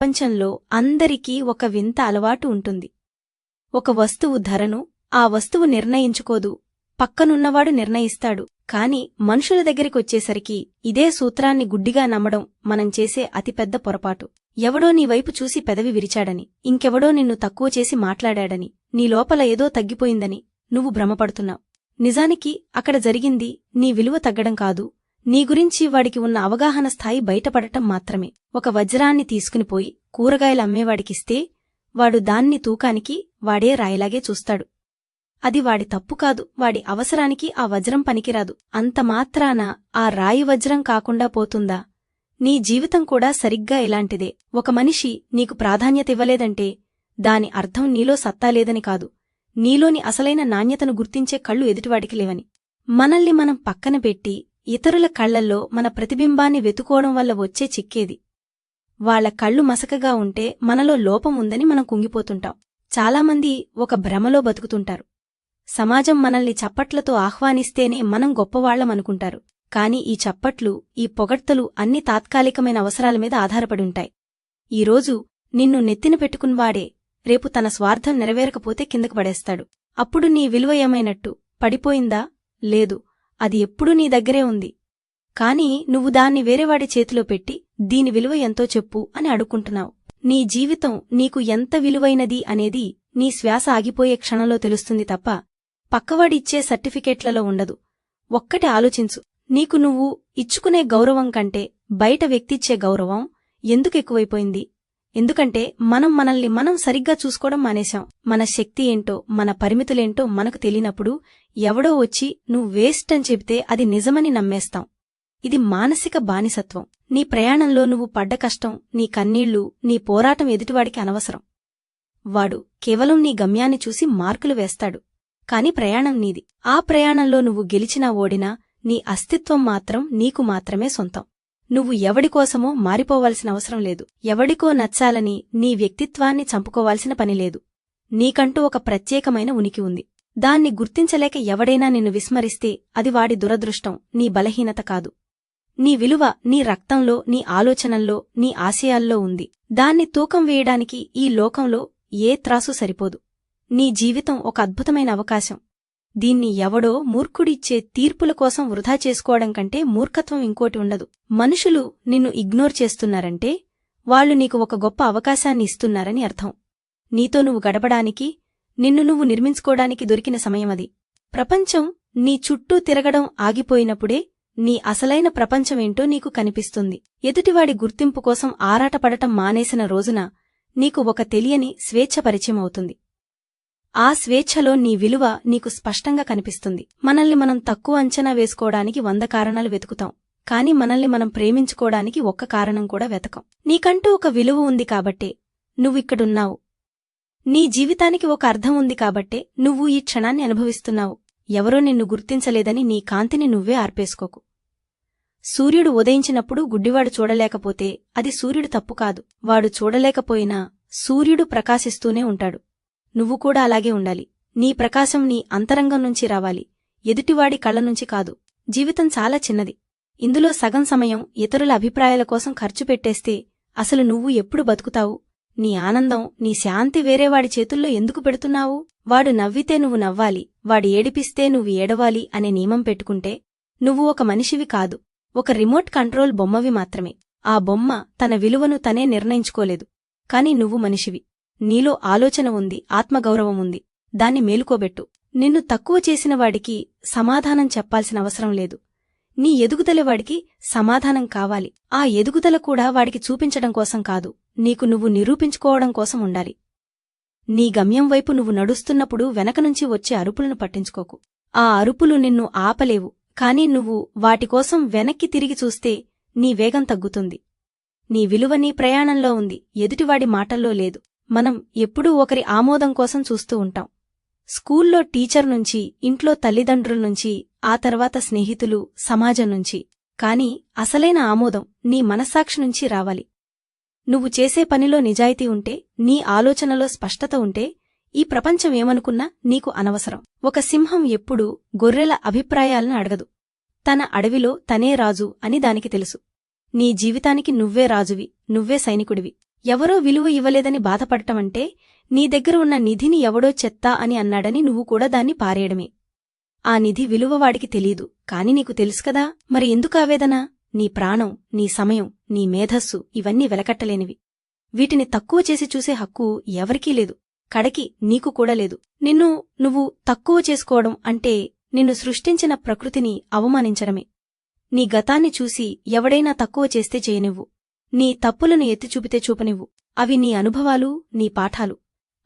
ప్రపంచంలో అందరికీ ఒక వింత అలవాటు ఉంటుంది. ఒక వస్తువు ధరను ఆ వస్తువు నిర్ణయించుకోదు, పక్కనున్నవాడు నిర్ణయిస్తాడు. కాని మనుషుల దగ్గరికొచ్చేసరికి ఇదే సూత్రాన్ని గుడ్డిగా నమ్మడం మనం చేసే అతిపెద్ద పొరపాటు. ఎవడో నీవైపు చూసి పెదవి విరిచాడని, ఇంకెవడో నిన్ను తక్కువ చేసి మాట్లాడాడని, నీ లోపల ఏదో తగ్గిపోయిందని నువ్వు భ్రమపడుతున్నావు. నిజానికి అక్కడ జరిగింది నీ విలువ తగ్గడం కాదు, నీ గురించి వాడికి ఉన్న అవగాహన స్థాయి బయటపడటం మాత్రమే. ఒక వజ్రాన్ని తీసుకునిపోయి కూరగాయలు అమ్మేవాడికిస్తే వాడు దాన్ని తూకానికి వాడే రాయిలాగే చూస్తాడు. అది వాడి తప్పు కాదు, వాడి అవసరానికి ఆ వజ్రం పనికిరాదు. అంతమాత్రాన ఆ రాయి వజ్రం కాకుండా పోతుందా? నీ జీవితం కూడా సరిగ్గా ఇలాంటిదే. ఒక మనిషి నీకు ప్రాధాన్యత ఇవ్వలేదంటే దాని అర్థం నీలో సత్తా లేదని కాదు, నీలోని అసలైన నాణ్యతను గుర్తించే కళ్ళు ఎదుటివాడికి లేవని. మనల్ని మనం పక్కన పెట్టి ఇతరుల కళ్లల్లో మన ప్రతిబింబాన్ని వెతుకోవడం వల్ల వచ్చే చిక్కేది. వాళ్ల కళ్ళు మసకగా ఉంటే మనలో లోపం ఉందని మనం కుంగిపోతుంటాం. చాలామంది ఒక భ్రమలో బతుకుతుంటారు. సమాజం మనల్ని చప్పట్లతో ఆహ్వానిస్తేనే మనం గొప్పవాళ్లమనుకుంటారు. కాని ఈ చప్పట్లు, ఈ పొగడ్తలు అన్ని తాత్కాలికమైన అవసరాల మీద ఆధారపడుంటాయి. ఈరోజు నిన్ను నెత్తిన పెట్టుకున్వాడే రేపు తన స్వార్థం నెరవేరకపోతే కిందకు పడేస్తాడు. అప్పుడు నీ విలువ ఏమైనట్టు? పడిపోయిందా? లేదు, అది ఎప్పుడూ నీ దగ్గరే ఉంది. కాని నువ్వు దాన్ని వేరేవాడి చేతిలో పెట్టి దీని విలువ ఎంతో చెప్పు అని అడుక్కుంటున్నావు. నీ జీవితం నీకు ఎంత విలువైనది అనేది నీ శ్వాస ఆగిపోయే క్షణంలో తెలుస్తుంది తప్ప పక్కవాడిచ్చే సర్టిఫికెట్లలో ఉండదు. ఒక్కటి ఆలోచించు, నీకు నువ్వు ఇచ్చుకునే గౌరవం కంటే బయట వ్యక్తిచ్చే గౌరవం ఎందుకు ఎక్కువైపోయింది? ఎందుకంటే మనల్ని మనం సరిగ్గా చూసుకోవడం మానేశాం. మన శక్తి ఏంటో, మన పరిమితులేంటో మనకు తెలియనప్పుడు ఎవడో వచ్చి నువ్వు వేస్ట్ అని చెబితే అది నిజమని నమ్మేస్తాం. ఇది మానసిక బానిసత్వం. నీ ప్రయాణంలో నువ్వు పడ్డ కష్టం, నీ కన్నీళ్లు, నీ పోరాటం ఎదుటివాడికి అనవసరం. వాడు కేవలం నీ గమ్యాన్ని చూసి మార్కులు వేస్తాడు. కాని ప్రయాణం నీది. ఆ ప్రయాణంలో నువ్వు గెలిచినా ఓడినా నీ అస్తిత్వం మాత్రం నీకు మాత్రమే సొంతం. నువ్వు ఎవడికోసమో మారిపోవాల్సిన అవసరం లేదు. ఎవడికో నచ్చాలని నీ వ్యక్తిత్వాన్ని చంపుకోవాల్సిన పనిలేదు. నీకంటూ ఒక ప్రత్యేకమైన ఉనికి ఉంది. దాన్ని గుర్తించలేక ఎవడైనా నిన్ను విస్మరిస్తే అది వాడి దురదృష్టం, నీ బలహీనత కాదు. నీ విలువ నీ రక్తంలో, నీ ఆలోచనల్లో, నీ ఆశయాల్లో ఉంది. దాన్ని తూకం వేయడానికి ఈ లోకంలో ఏ త్రాసు సరిపోదు. నీ జీవితం ఒక అద్భుతమైన అవకాశం. దీన్ని ఎవడో మూర్ఖుడిచ్చే తీర్పుల కోసం వృధా చేసుకోవడం కంటే మూర్ఖత్వం ఇంకోటి ఉండదు. మనుషులు నిన్ను ఇగ్నోర్ చేస్తున్నారంటే వాళ్లు నీకు ఒక గొప్ప అవకాశాన్ని ఇస్తున్నారని అర్థం. నీతో నువ్వు గడపడానికి, నిన్ను నువ్వు నిర్మించుకోవడానికి దొరికిన సమయమది. ప్రపంచం నీ చుట్టూ తిరగడం ఆగిపోయినప్పుడే నీ అసలైన ప్రపంచమేంటో నీకు కనిపిస్తుంది. ఎదుటివాడి గుర్తింపు కోసం ఆరాటపడటం మానేసిన రోజున నీకు ఒక తెలియని స్వేచ్ఛ పరిచయమవుతుంది. ఆ స్వేచ్ఛలో నీ విలువ నీకు స్పష్టంగా కనిపిస్తుంది. మనల్ని మనం తక్కువ అంచనా వేసుకోవడానికి 100 కారణాలు వెతుకుతాం. కాని మనల్ని మనం ప్రేమించుకోవడానికి ఒక్క కారణం కూడా వెతకం. నీకంటూ ఒక విలువ ఉంది కాబట్టే నువ్విక్కడున్నావు. నీ జీవితానికి ఒక అర్థం ఉంది కాబట్టే నువ్వు ఈ క్షణాన్ని అనుభవిస్తున్నావు. ఎవరో నిన్ను గుర్తించలేదని నీ కాంతిని నువ్వే ఆర్పేసుకోకు. సూర్యుడు ఉదయించినప్పుడు గుడ్డివాడు చూడలేకపోతే అది సూర్యుడు తప్పు కాదు. వాడు చూడలేకపోయినా సూర్యుడు ప్రకాశిస్తూనే ఉంటాడు. నువ్వు కూడా అలాగే ఉండాలి. నీ ప్రకాశం నీ అంతరంగం నుంచి రావాలి, ఎదుటివాడి కళ్లనుంచి కాదు. జీవితం చాలా చిన్నది. ఇందులో సగం సమయం ఇతరుల అభిప్రాయాల కోసం ఖర్చు పెట్టేస్తే అసలు నువ్వు ఎప్పుడు బతుకుతావు? నీ ఆనందం, నీ శాంతి వేరేవాడి చేతుల్లో ఎందుకు పెడుతున్నావు? వాడు నవ్వితే నువ్వు నవ్వాలి, వాడు ఏడిపిస్తే నువ్వు ఏడవాలి అనే నియమం పెట్టుకుంటే నువ్వు ఒక మనిషివి కాదు, ఒక రిమోట్ కంట్రోల్ బొమ్మవి మాత్రమే. ఆ బొమ్మ తన విలువను తనే నిర్ణయించుకోలేదు. కాని నువ్వు మనిషివి. నీలో ఆలోచన ఉంది, ఆత్మగౌరవం ఉంది. దాన్ని మేలుకోబెట్టు. నిన్ను తక్కువ చేసిన వాడికి సమాధానం చెప్పాల్సిన అవసరం లేదు. నీ ఎదుగుదల వాడికి సమాధానం కావాలి. ఆ ఎదుగుదల కూడా వాడికి చూపించడం కోసం కాదు, నీకు నువ్వు నిరూపించుకోవడం కోసం ఉండాలి. నీ గమ్యం వైపు నువ్వు నడుస్తున్నప్పుడు వెనకనుంచి వచ్చే అరుపులను పట్టించుకోకు. ఆ అరుపులు నిన్ను ఆపలేవు. కాని నువ్వు వాటికోసం వెనక్కి తిరిగి చూస్తే నీ వేగం తగ్గుతుంది. నీ విలువ నీ ప్రయాణంలో ఉంది, ఎదుటివాడి మాటల్లో లేదు. మనం ఎప్పుడూ ఒకరి ఆమోదం కోసం చూస్తూ ఉంటాం. స్కూల్లో టీచర్ నుంచి, ఇంట్లో తల్లిదండ్రుల నుంచి, ఆ తర్వాత స్నేహితులు, సమాజం నుంచి. కాని అసలైన ఆమోదం నీ మనస్సాక్షి నుంచి రావాలి. నువ్వు చేసే పనిలో నిజాయితీ ఉంటే, నీ ఆలోచనలో స్పష్టత ఉంటే ఈ ప్రపంచం ఏమనుకున్నా నీకు అనవసరం. ఒక సింహం ఎప్పుడూ గొర్రెల అభిప్రాయాలను అడగదు. తన అడవిలో తనే రాజు అని దానికి తెలుసు. నీ జీవితానికి నువ్వే రాజువి, నువ్వే సైనికుడివి. ఎవరో విలువ ఇవ్వలేదని బాధపడటమంటే నీ దగ్గర ఉన్న నిధిని ఎవడో చెత్త అని అన్నాడని నువ్వు కూడా దాన్ని పారేయడమే. ఆ నిధి విలువ వాడికి తెలీదు, కాని నీకు తెలుసుకదా. మరి ఎందుకావేదన? నీ ప్రాణం, నీ సమయం, నీ మేధస్సు ఇవన్నీ వెలకట్టలేనివి. వీటిని తక్కువ చేసి చూసే హక్కు ఎవరికీ లేదు, కడకి నీకు కూడా లేదు. నువ్వు తక్కువ చేసుకోవడం అంటే నిన్ను సృష్టించిన ప్రకృతిని అవమానించడమే. నీ గతాన్ని చూసి ఎవడైనా తక్కువ చేస్తే చేయనివ్వు. నీ తప్పులను ఎత్తిచూపితే చూపనివ్వు. అవి నీ అనుభవాలు, నీ పాఠాలు.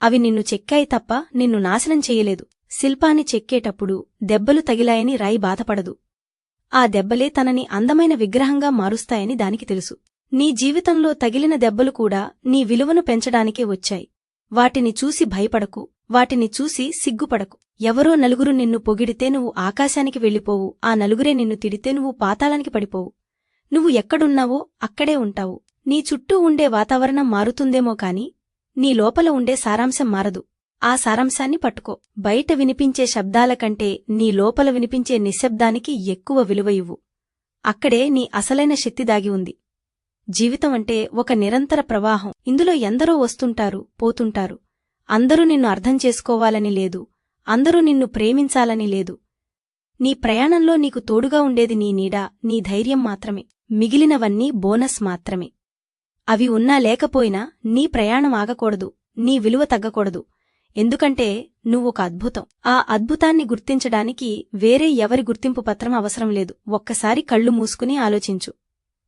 అవి నిన్ను చెక్కాయి తప్ప నిన్ను నాశనం చెయ్యలేదు. శిల్పాన్ని చెక్కేటప్పుడు దెబ్బలు తగిలాయని రాయి బాధపడదు. ఆ దెబ్బలే తనని అందమైన విగ్రహంగా మారుస్తాయని దానికి తెలుసు. నీ జీవితంలో తగిలిన దెబ్బలు కూడా నీ విలువను పెంచడానికే వచ్చాయి. వాటిని చూసి భయపడకు, వాటిని చూసి సిగ్గుపడకు. ఎవరో నలుగురు నిన్ను పొగిడితే నువ్వు ఆకాశానికి వెళ్ళిపోవు, ఆ నలుగురే నిన్ను తిడితే నువ్వు పాతాళానికి పడిపోవు. నువ్వు ఎక్కడున్నావో అక్కడే ఉంటావు. నీ చుట్టూ ఉండే వాతావరణం మారుతుందేమో కాని నీ లోపల ఉండే సారాంశం మారదు. ఆ సారాంశాన్ని పట్టుకో. బయట వినిపించే శబ్దాల కంటే నీ లోపల వినిపించే నిశ్శబ్దానికి ఎక్కువ విలువ ఇవ్వు. అక్కడే నీ అసలైన శక్తి దాగి ఉంది. జీవితం అంటే ఒక నిరంతర ప్రవాహం. ఇందులో ఎందరో వస్తుంటారు, పోతుంటారు. అందరూ నిన్ను అర్థం చేసుకోవాలని లేదు, అందరూ నిన్ను ప్రేమించాలని లేదు. నీ ప్రయాణంలో నీకు తోడుగా ఉండేది నీ నీడ, నీ ధైర్యం మాత్రమే. మిగిలినవన్నీ బోనస్ మాత్రమే. అవి ఉన్నా లేకపోయినా నీ ప్రయాణం ఆగకూడదు, నీ విలువ తగ్గకూడదు. ఎందుకంటే నువ్వొక అద్భుతం. ఆ అద్భుతాన్ని గుర్తించడానికి వేరే ఎవరి గుర్తింపు పత్రం అవసరం లేదు. ఒక్కసారి కళ్ళు మూసుకుని ఆలోచించు.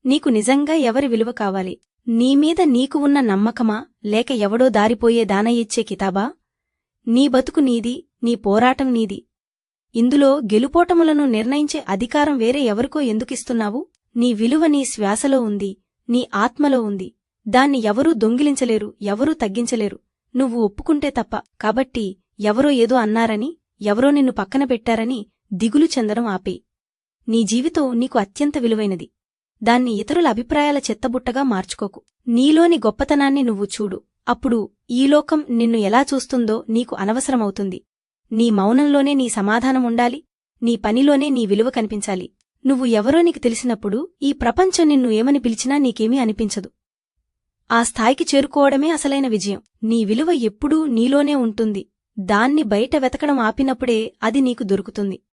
నీకు నిజంగా ఎవరి విలువ కావాలి? నీమీద నీకు ఉన్న నమ్మకమా, లేక ఎవడో దారిపోయే దాన ఇచ్చే కితాబా? నీ బతుకు నీది, నీ పోరాటం నీది. ఇందులో గెలుపోటములను నిర్ణయించే అధికారం వేరే ఎవరికో ఎందుకిస్తున్నావు? నీ విలువ నీ శ్వాసలో ఉంది, నీ ఆత్మలో ఉంది. దాన్ని ఎవరూ దొంగిలించలేరు, ఎవరూ తగ్గించలేరు, నువ్వు ఒప్పుకుంటే తప్ప. కాబట్టి ఎవరో ఏదో అన్నారని, ఎవరో నిన్ను పక్కన పెట్టారని దిగులు చెందడం ఆపేయ్. నీ జీవితం నీకు అత్యంత విలువైనది. దాన్ని ఇతరుల అభిప్రాయాల చెత్తబుట్టగా మార్చుకోకు. నీలోని గొప్పతనాన్ని నువ్వు చూడు. అప్పుడు ఈ లోకం నిన్ను ఎలా చూస్తుందో నీకు అనవసరమవుతుంది. నీ మౌనంలోనే నీ సమాధానం ఉండాలి, నీ పనిలోనే నీ విలువ కనిపించాలి. నువ్వు ఎవరో నీకు తెలిసినప్పుడు ఈ ప్రపంచం నిన్ను ఏమని పిలిచినా నీకేమీ అనిపించదు. ఆ స్థాయికి చేరుకోవడమే అసలైన విజయం. నీ విలువ ఎప్పుడూ నీలోనే ఉంటుంది. దాన్ని బయట వెతకడం ఆపినప్పుడే అది నీకు దొరుకుతుంది.